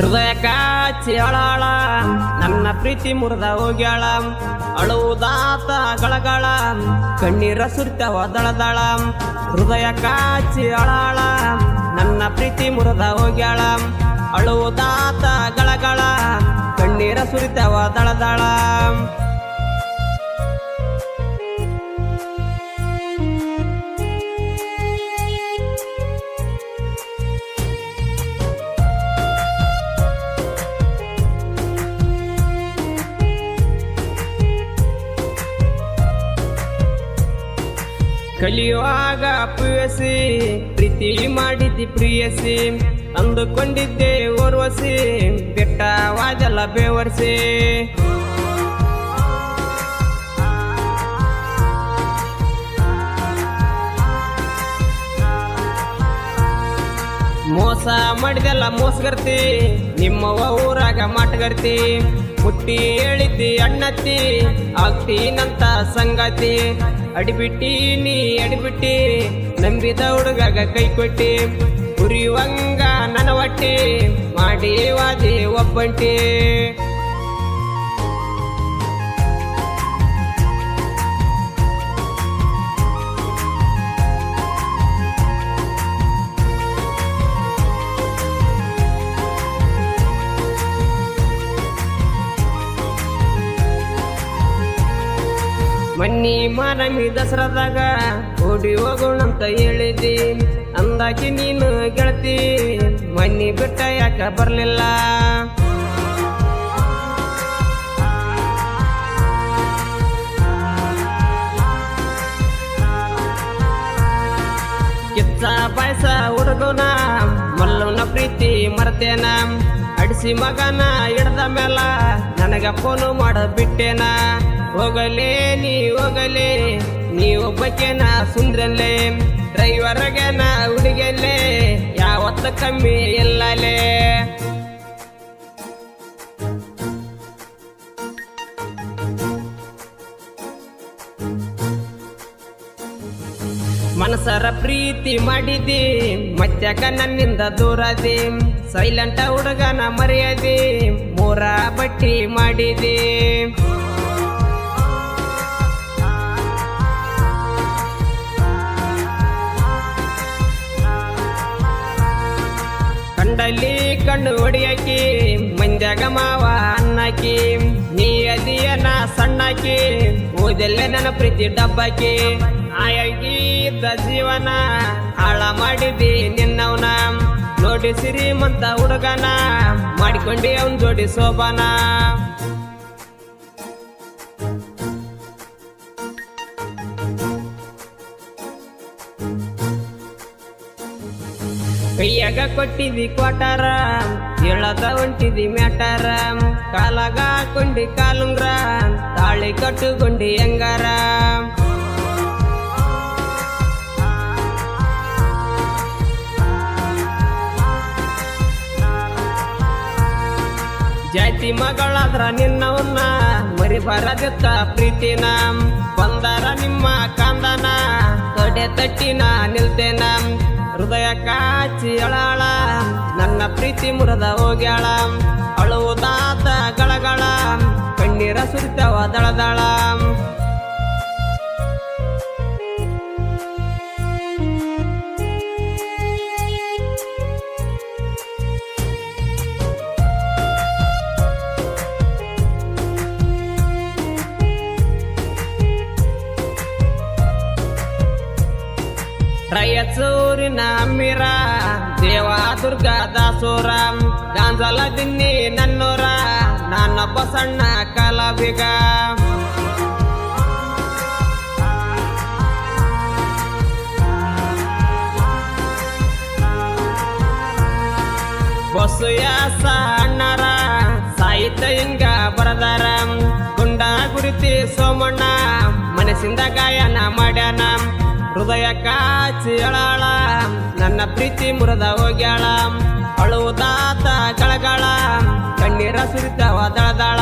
ಹೃದಯ ಕಾಚಿ ಅಳಾಳ ನನ್ನ ಪ್ರೀತಿ ಮುರಿದ ಹೋಗ್ಯಾಳ ಅಳುವುದಾತ ಗಳಗಳ ಕಣ್ಣೀರ ಸುರಿತವ ದಳದಳ ಹೃದಯ ಕಾಚಿ ಅಳಾಳ ನನ್ನ ಪ್ರೀತಿ ಮುರಿದ ಹೋಗ್ಯಾಳ ಅಳುವುದಾತ ಗಳಗಳ ಕಣ್ಣೀರ ಸುರಿತವ ದಳದಳ ಕಲಿಯುವಾಗ ಪ್ರಿಯಸಿ ಪ್ರೀತಿ ಮಾಡಿದ್ದಿ ಪ್ರಿಯಸಿ ಅಂದುಕೊಂಡಿದ್ದೆ ಓರ್ವಸಿ ಬೆಟ್ಟವಾದಲ್ಲ ಬೇವರ್ಸಿ ಮೋಸ ಮಾಡಿದೆಲ್ಲ ಮೋಸಗರ್ತಿ ನಿಮ್ಮವ ಊರಾಗ ಮಾಟಗರ್ತಿ ಮುಟ್ಟಿ ಹೇಳಿದ್ದಿ ಅಣ್ಣತ್ತಿ ಆಗ್ತೀನಂತ ಸಂಗತಿ ಅಡಿಬಿಟ್ಟಿ ನೀ ಅಡಿಬಿಟ್ಟಿ ನಂಬಿದ ಹುಡುಗಾಗ ಕೈ ಕೊಟ್ಟಿ ಉರಿಯುವಂಗ ನನ್ನ ಒಟ್ಟಿ ಮಾಡಿ ವಾದಿ ಒಬ್ಬಂಟಿ ಮನ್ನಿ ಮಾನಮಿ ದಸರಾದಾಗ ಓಡಿ ಹೋಗೋಣಂತ ಹೇಳಿದ್ದಿ ಅಂದಾಕಿ ನೀನು ಗೆಳತಿ ಮನ್ನಿ ಬಿಟ್ಟ ಯಾಕ ಬರ್ಲಿಲ್ಲ ಕಿಚ್ಚ ಪಾಯಸ ಹುಡುಗನ ಮಲ್ಲವನ ಪ್ರೀತಿ ಮರ್ತೇನ ಅಡಿಸಿ ಮಗನ ಹಿಡ್ದ ಮೇಲ ನನಗ ಫೋನು ಮಾಡ ಬಿಟ್ಟೇನ ಹೋಗಲೇ ನೀ ಹೋಗಲೇ ನೀ ಒಬ್ಬಕೇನ ಸುಂದ್ರಲ್ಲೇ ಡ್ರೈವರ್ಗೆನ ಹುಡುಗಲ್ಲೇ ಯಾವತ್ತ ಕಮ್ಮಿ ಎಲ್ಲಲೇ ಮನಸರ ಪ್ರೀತಿ ಮಾಡಿದಿ ಮತ್ಯಾಕ ನನ್ನಿಂದ ದೂರದಿ ಸೈಲೆಂಟ ಹುಡುಗನ ಮರೆಯದಿ ಮೂರ ಬಟ್ಟಿ ಮಾಡಿದಿ ಕಂಡಲ್ಲಿ ಕಣ್ಣು ಹೊಡಿಯಾಕಿ ಮಂದ್ಯಾಗ ಮಾವ ಅನ್ನಕಿ ನೀ ಅದಿಯನ ಸಣ್ಣಾಕಿ ಓದಲ್ಲೇ ನನ್ನ ಪ್ರೀತಿ ಡಬ್ಬಾಕಿ ಆಯಾಗಿ ಇದ್ದ ಜೀವನ ಹಾಳ ಮಾಡಿದಿ ನಿನ್ನವನ ನೋಡಿ ಸಿರಿಮಂತ ಹುಡುಗನ ಮಾಡಿಕೊಂಡಿ ಅವನ್ ಜೋಡಿ ಶೋಭನ ಕೈಯಾಗ ಕೊಟ್ಟಿದಿ ಕ್ವಾಟರ ಹೇಳದ ಹೊಂಟಿದಿ ಮ್ಯಾಟರ ಕಾಲಾಗ ಹಾಕೊಂಡಿ ಕಾಲುಂಗ್ರ ತಾಳಿ ಕಟ್ಟುಕೊಂಡಿ ಹೆಂಗಾರ ಜಾತಿ ಮಗಳಾದ್ರ ನಿನ್ನವನ್ನ ಮರಿಬಾರದಿತ್ತ ಪ್ರೀತಿನ ಬಂದಾರ ನಿಮ್ಮ ಕಾಂದನ ತೊಡೆ ತಟ್ಟಿನ ನಿಲ್ತೇನ ಹೃದಯ ಕಾಚಿ ಅಳಾಳ ನನ್ನ ಪ್ರೀತಿ ಮುರಿದ ಹೋಗ್ಯಾಳ ಅಳುವುದಾತ ಗಳಗಳ ಕಣ್ಣೀರ ಸುರಿತವ ದಳದಳ ರಾಯಚೂರಿನ ಅಮ್ಮಿರ ದೇವ ದುರ್ಗಾ ದಾಸೋರ ಗಾಂಜಲ ದಿನ್ನಿ ನನ್ನೋರ ನಾನೊಬ್ಬ ಸಣ್ಣ ಕಲಾವಿಗ ಬಸ್ಸು ಯಾಸ ಅಣ್ಣರ ಸಾಹಿತ್ಯ ಹಿಂಗ ಬರದಾರ ಗುಂಡ ಗುರಿತಿ ಸೋಮಣ್ಣ ಮನಸ್ಸಿಂದ ಗಾಯನ ಮಾಡ್ಯಾನ ಹೃದಯ ಕಾಚಿ ಅಳಾಳ ನನ್ನ ಪ್ರೀತಿ ಮುರಿದ ಹೋಗ್ಯಾಳ ಅಳುವುದಾತ ಗಳಗಳ ಕಣ್ಣೀರ ಸುರಿತವ ದಳದಳ